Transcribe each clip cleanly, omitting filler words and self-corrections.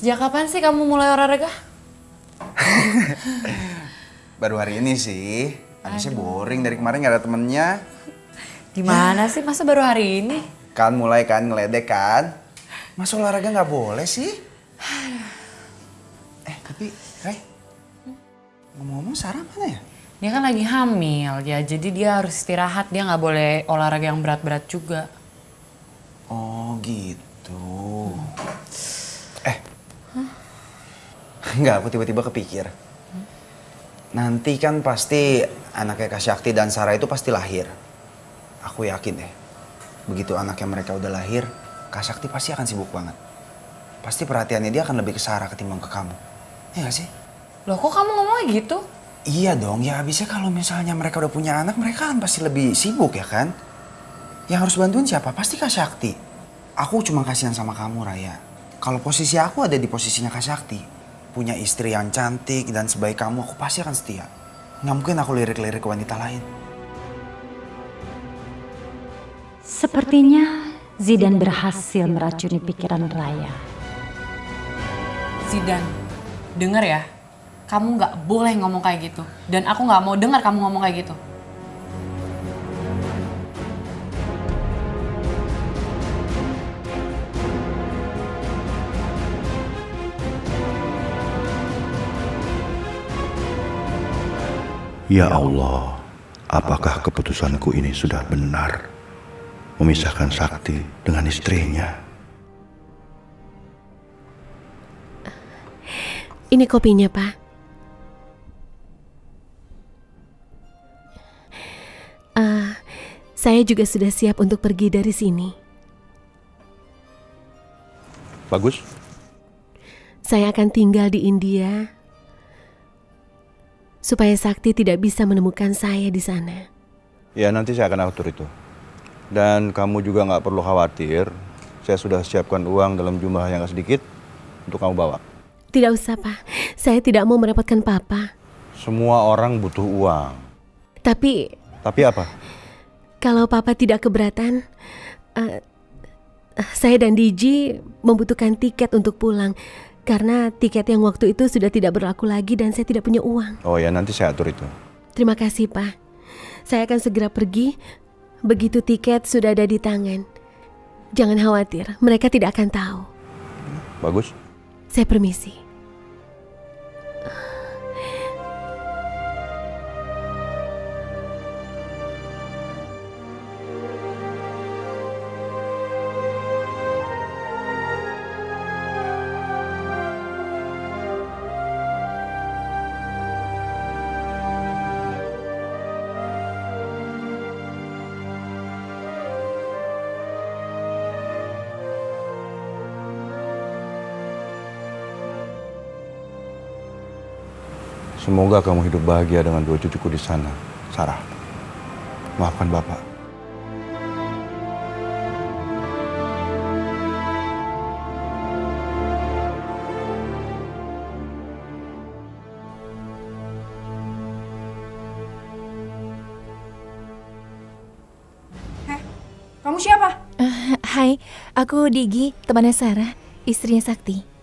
Sejak kapan sih kamu mulai olahraga? Baru hari ini sih. Habisnya boring, dari kemarin gak ada temennya. Gimana sih, masa baru hari ini? Kan mulai kan ngeledek kan. Masa olahraga gak boleh sih? Tapi Ray, ngomong-ngomong Sarah mana ya? Dia kan lagi hamil ya, jadi dia harus istirahat. Dia nggak boleh olahraga yang berat-berat juga. Oh gitu. Enggak, aku tiba-tiba kepikir. Nanti kan pasti anaknya Kak Syakti dan Sarah itu pasti lahir. Aku yakin deh, begitu anaknya mereka udah lahir, Kak Syakti pasti akan sibuk banget. Pasti perhatiannya dia akan lebih ke Sarah ketimbang ke kamu. Iya gak sih? Loh kok kamu ngomongnya gitu? Iya dong, ya abisnya kalau misalnya mereka udah punya anak, mereka kan pasti lebih sibuk ya kan? Yang harus bantuin siapa? Pasti Kak Syakti. Aku cuma kasihan sama kamu, Raya. Kalau posisi aku ada di posisinya Kak Syakti, punya istri yang cantik dan sebaik kamu, aku pasti akan setia. Nggak mungkin aku lirik-lirik ke wanita lain. Sepertinya Zidan berhasil meracuni pikiran Raya. Zidan, denger ya. Kamu nggak boleh ngomong kayak gitu. Dan aku nggak mau dengar kamu ngomong kayak gitu. Ya Allah, apakah keputusanku ini sudah benar? Memisahkan Sakti dengan istrinya. Ini kopinya, Pak. Saya juga sudah siap untuk pergi dari sini. Bagus. Saya akan tinggal di India supaya Sakti tidak bisa menemukan saya di sana. Ya, nanti saya akan atur itu. Dan kamu juga nggak perlu khawatir. Saya sudah siapkan uang dalam jumlah yang nggak sedikit untuk kamu bawa. Tidak usah, Pak. Saya tidak mau merepotkan Papa. Semua orang butuh uang. Tapi apa? kalau Papa tidak keberatan, saya dan Diji membutuhkan tiket untuk pulang. Karena tiket yang waktu itu sudah tidak berlaku lagi dan saya tidak punya uang. Oh ya, nanti saya atur itu. Terima kasih, Pak. Saya akan segera pergi begitu tiket sudah ada di tangan. Jangan khawatir, mereka tidak akan tahu. Bagus. Saya permisi. Semoga kamu hidup bahagia dengan dua cucuku di sana, Sarah. Maafkan Bapak. Kamu siapa? Hai, aku Digi, temannya Sarah, istrinya Sakti.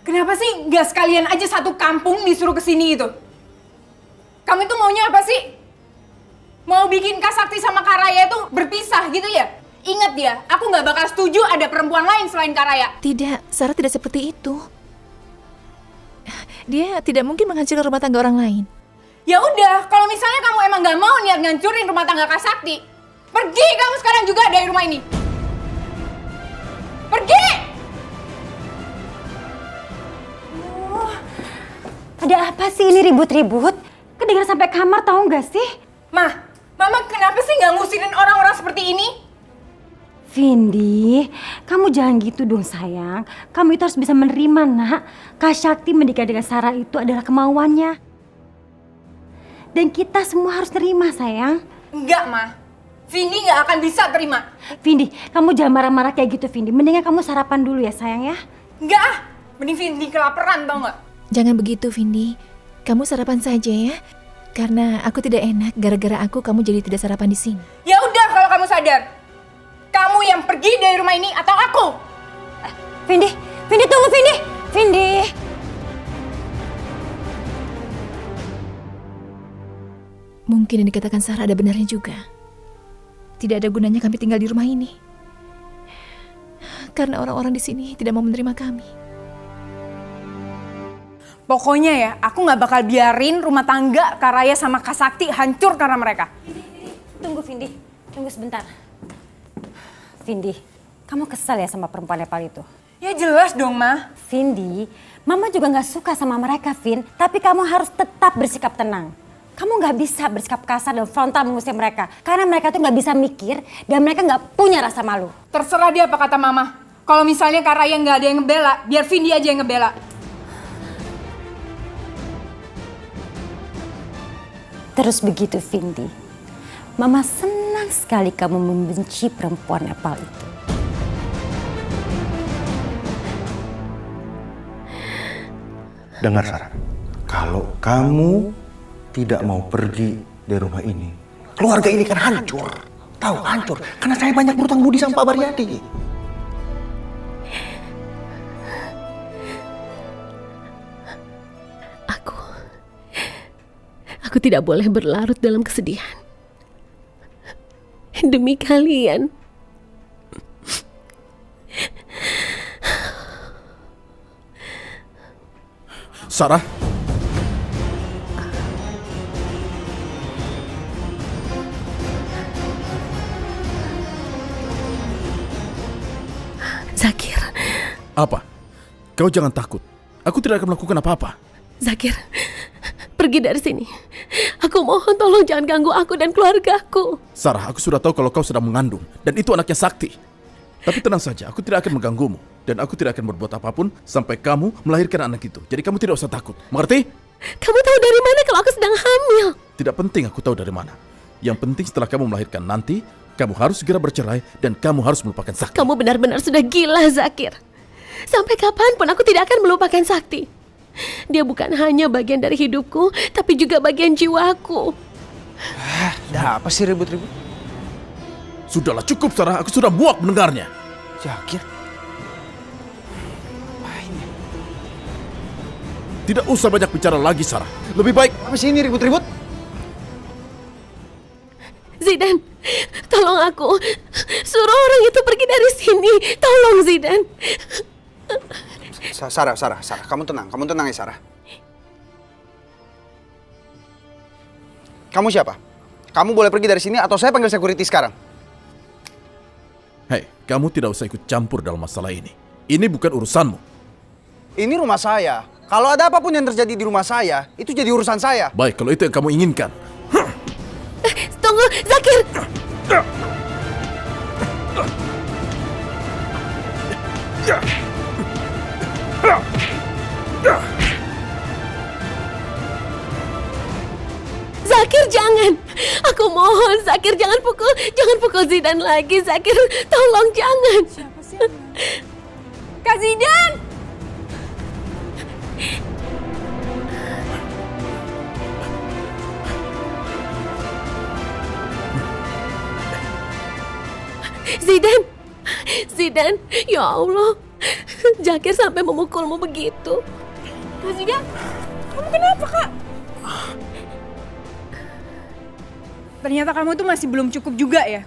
Kenapa sih nggak sekalian aja satu kampung disuruh kesini gitu? Kamu itu maunya apa sih? Mau bikin Kak Sakti sama Kak Raya itu berpisah gitu ya? Ingat ya, aku nggak bakal setuju ada perempuan lain selain Kak Raya. Tidak, Sarah tidak seperti itu. Dia tidak mungkin menghancurkan rumah tangga orang lain. Ya udah, kalau misalnya kamu emang nggak mau niat ngancurin rumah tangga Kak Sakti, pergi kamu sekarang juga dari rumah ini. Pergi! Ada apa sih ini ribut-ribut? Kedengar sampai kamar tahu nggak sih? Mama kenapa sih nggak ngusirin orang-orang seperti ini? Vindi, kamu jangan gitu dong sayang. Kamu itu harus bisa menerima nak. Kak Syakti menikah dengan Sarah itu adalah kemauannya. Dan kita semua harus terima sayang. Enggak, Ma. Vindi nggak akan bisa terima. Vindi, kamu jangan marah-marah kayak gitu Vindi. Mendingan kamu sarapan dulu ya sayang ya. Enggak ah, mending Vindi kelaparan tau nggak? Jangan begitu, Vindi. Kamu sarapan saja ya. Karena aku tidak enak, gara-gara aku kamu jadi tidak sarapan di sini. Ya udah kalau kamu sadar. Kamu yang pergi dari rumah ini atau aku? Vindi, Vindi tunggu Vindi. Vindi. Mungkin yang dikatakan Sarah ada benarnya juga. Tidak ada gunanya kami tinggal di rumah ini. Karena orang-orang di sini tidak mau menerima kami. Pokoknya ya, aku nggak bakal biarin rumah tangga Kak Raya sama Kak Sakti hancur karena mereka. Tunggu Vindi, tunggu sebentar. Vindi, kamu kesal ya sama perempuan Nepal itu? Ya jelas dong, Ma. Vindi, Mama juga nggak suka sama mereka, Vin. Tapi kamu harus tetap bersikap tenang. Kamu nggak bisa bersikap kasar dan frontal mengusir mereka. Karena mereka tuh nggak bisa mikir dan mereka nggak punya rasa malu. Terserah dia apa kata Mama. Kalau misalnya Kak Raya nggak ada yang ngebela, biar Vindi aja yang ngebela. Terus begitu, Vindi. Mama senang sekali kamu membenci perempuan Nepal itu. Dengar Sarah, kalau kamu tidak mau pergi dari rumah ini, keluarga ini kan hancur. Tahu hancur, karena saya banyak berutang budi sama Pak Baryadi. Aku tidak boleh berlarut dalam kesedihan. Demi kalian. Sarah. Zakir. Apa? Kau jangan takut. Aku tidak akan melakukan apa-apa. Zakir, pergi dari sini. Aku mohon tolong jangan ganggu aku dan keluargaku. Sarah, aku sudah tahu kalau kau sedang mengandung. Dan itu anaknya Sakti. Tapi tenang saja, aku tidak akan mengganggumu. Dan aku tidak akan berbuat apapun sampai kamu melahirkan anak itu. Jadi kamu tidak usah takut. Mengerti? Kamu tahu dari mana kalau aku sedang hamil? Tidak penting aku tahu dari mana. Yang penting setelah kamu melahirkan nanti, kamu harus segera bercerai dan kamu harus melupakan Sakti. Kamu benar-benar sudah gila, Zakir. Sampai kapanpun aku tidak akan melupakan Sakti. Dia bukan hanya bagian dari hidupku, tapi juga bagian jiwaku. Dah apa sih ribut-ribut? Sudahlah cukup Sarah, aku sudah muak mendengarnya. Zakir. Tidak usah banyak bicara lagi Sarah. Lebih baik. Apa sih ini ribut-ribut? Zidan, tolong aku. Suruh orang itu pergi dari sini. Tolong Zidan. Sarah, kamu tenang ya Sarah. Kamu siapa? Kamu boleh pergi dari sini atau saya panggil security sekarang. Hei, kamu tidak usah ikut campur dalam masalah ini. Ini bukan urusanmu. Ini rumah saya. Kalau ada apapun yang terjadi di rumah saya, itu jadi urusan saya. Baik, kalau itu yang kamu inginkan. Tunggu, Zakir. Zakir, jangan. Aku mohon, Zakir, jangan pukul Zidan lagi. Zakir, tolong jangan. Siapa sih? Kak Zidan! Zidan, ya Allah. Zakir sampai memukulmu begitu. Kak Zidan, kamu kenapa Kak? Ternyata kamu tuh masih belum cukup juga ya.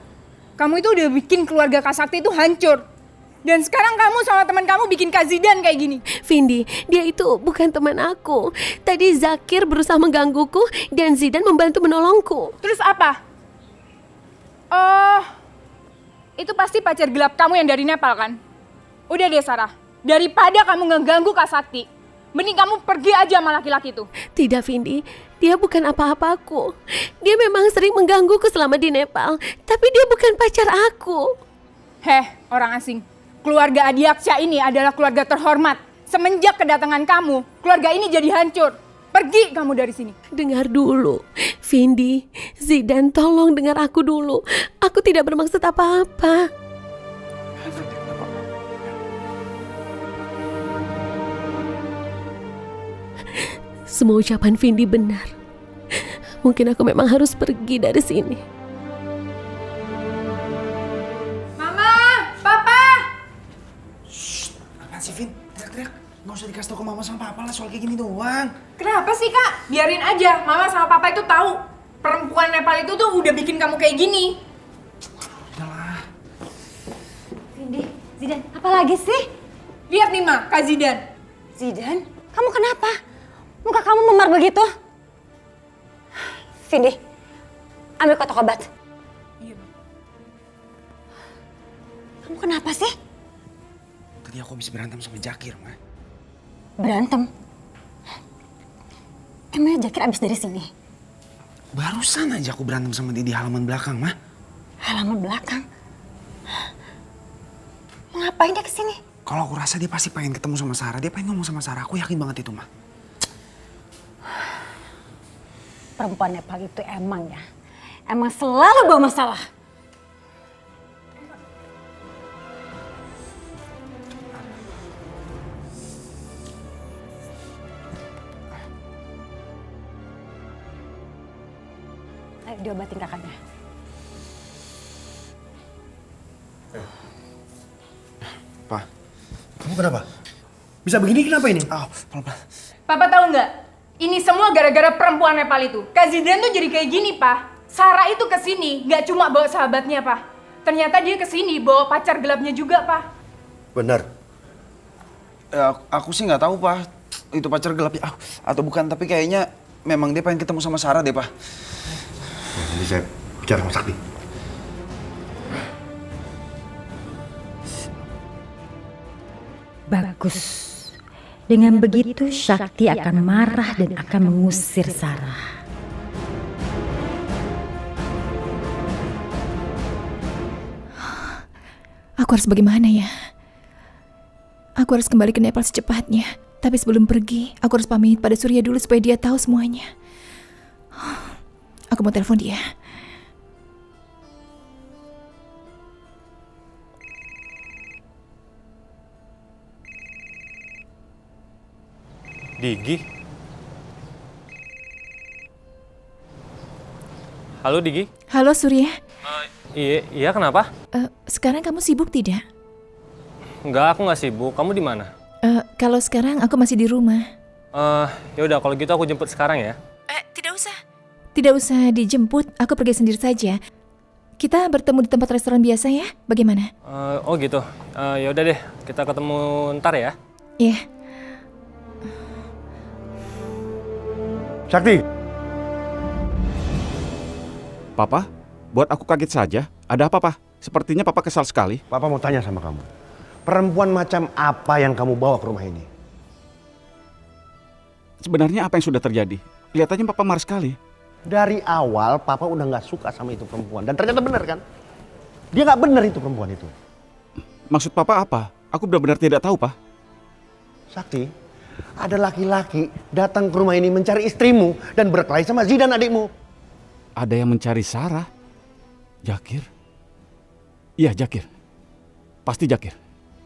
Kamu itu udah bikin keluarga Kak Sakti itu hancur. Dan sekarang kamu sama teman kamu bikin Kak Zidan kayak gini. Vindi, dia itu bukan teman aku. Tadi Zakir berusaha menggangguku dan Zidan membantu menolongku. Terus apa? Oh, itu pasti pacar gelap kamu yang dari Nepal kan? Udah deh Sarah, daripada kamu ngeganggu Kak Sakti, mending kamu pergi aja sama laki-laki itu. Tidak, Vindi. Dia bukan apa-apaku. Dia memang sering menggangguku selama di Nepal, tapi dia bukan pacar aku. Heh, orang asing. Keluarga Adiaksa ini adalah keluarga terhormat. Semenjak kedatangan kamu, keluarga ini jadi hancur. Pergi kamu dari sini. Dengar dulu, Vindi, Zidan, tolong dengar aku dulu. Aku tidak bermaksud apa-apa. Semua ucapan Vindi benar. Mungkin aku memang harus pergi dari sini. Mama, Papa. sih, Vin? Teriak-teriak. Nggak usah dikasih tau ke mama sama papa lah soal kayak gini doang. Kenapa sih kak? Biarin aja, mama sama papa itu tahu perempuan Nepal itu tuh udah bikin kamu kayak gini. Udahlah. Vindi, Zidan, apa lagi sih? Lihat nih Ma, Kak Zidan. Zidan, kamu kenapa? Muka kamu memar begitu? Vindi, ambil kotak obat. Iya. Kamu kenapa sih? Tadi aku habis berantem sama Jakir, Ma. Berantem? Emangnya Jakir abis dari sini? Barusan aja aku berantem sama dia di halaman belakang, Ma. Halaman belakang? Mau ngapain dia kesini? Kalau aku rasa dia pasti pengen ketemu sama Sarah. Dia pengen ngomong sama Sarah. Aku yakin banget itu, Ma. Perempuan Nepal itu emang ya, emang selalu bawa masalah. Ayo diobatin kakaknya. Pa. Kamu kenapa? Bisa begini kenapa ini? Oh, pelan-pelan. Papa tahu nggak? Ini semua gara-gara perempuan Nepal itu. Kak Zidan tuh jadi kayak gini, Pak. Sarah itu kesini nggak cuma bawa sahabatnya, Pak. Ternyata dia kesini bawa pacar gelapnya juga, Pak. Benar. Aku sih nggak tahu, Pa. Itu pacar gelapnya atau bukan, tapi kayaknya memang dia pengen ketemu sama Sarah deh, Pa. Nanti saya bicara sama Sakti. Bagus. Dengan begitu Sakti akan marah dan akan mengusir Sarah. Aku harus bagaimana ya? Aku harus kembali ke Nepal secepatnya. Tapi sebelum pergi, aku harus pamit pada Surya dulu supaya dia tahu semuanya. Aku mau telepon dia. Digi? Halo Digi? Halo Surya. Iya kenapa? Sekarang kamu sibuk tidak? Enggak, aku nggak sibuk. Kamu di mana? Kalau sekarang aku masih di rumah. Ya udah kalau gitu aku jemput sekarang ya. Tidak usah. Tidak usah dijemput, aku pergi sendiri saja. Kita bertemu di tempat restoran biasa ya, bagaimana? Oh gitu. Ya udah deh, kita ketemu ntar ya. Iya. Sakti. Papa, buat aku kaget saja. Ada apa, Pak? Sepertinya Papa kesal sekali. Papa mau tanya sama kamu. Perempuan macam apa yang kamu bawa ke rumah ini? Sebenarnya apa yang sudah terjadi? Kelihatannya Papa marah sekali. Dari awal Papa udah gak suka sama itu perempuan. Dan ternyata benar kan? Dia gak benar itu perempuan itu. Maksud Papa apa? Aku benar-benar tidak tahu, Pak. Sakti, ada laki-laki datang ke rumah ini mencari istrimu dan berkelahi sama Zidan adikmu. Ada yang mencari Sarah? Jakir? Iya, Jakir. Pasti Jakir.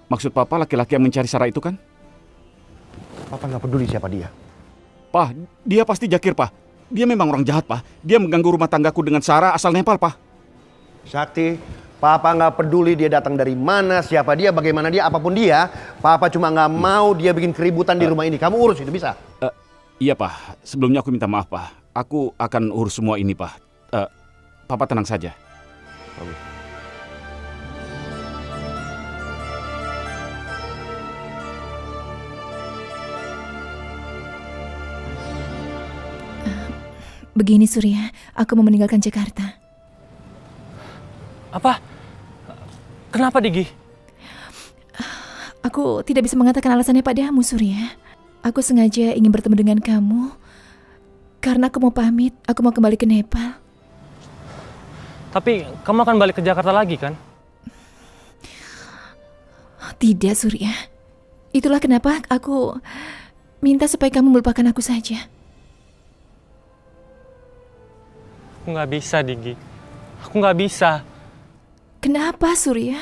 Maksud Papa laki-laki yang mencari Sarah itu kan? Papa gak peduli siapa dia. Pak, dia pasti Jakir, Pak. Dia memang orang jahat, Pak. Dia mengganggu rumah tanggaku dengan Sarah asal Nepal, Pak. Sakti, Papa gak peduli dia datang dari mana, siapa dia, bagaimana dia, apapun dia. Papa cuma gak mau dia bikin keributan di rumah ini. Kamu urus itu, bisa? Iya, Pak. Sebelumnya aku minta maaf, Pak. Aku akan urus semua ini, Pak. Papa tenang saja. Bagus. Begini Surya, aku mau meninggalkan Jakarta. Apa? Kenapa Digi? Aku tidak bisa mengatakan alasannya padamu Surya. Aku sengaja ingin bertemu dengan kamu karena aku mau pamit, aku mau kembali ke Nepal. Tapi kamu akan balik ke Jakarta lagi kan? Tidak Surya. Itulah kenapa aku minta supaya kamu melupakan aku saja. Aku nggak bisa Digi. Aku nggak bisa. Kenapa Surya?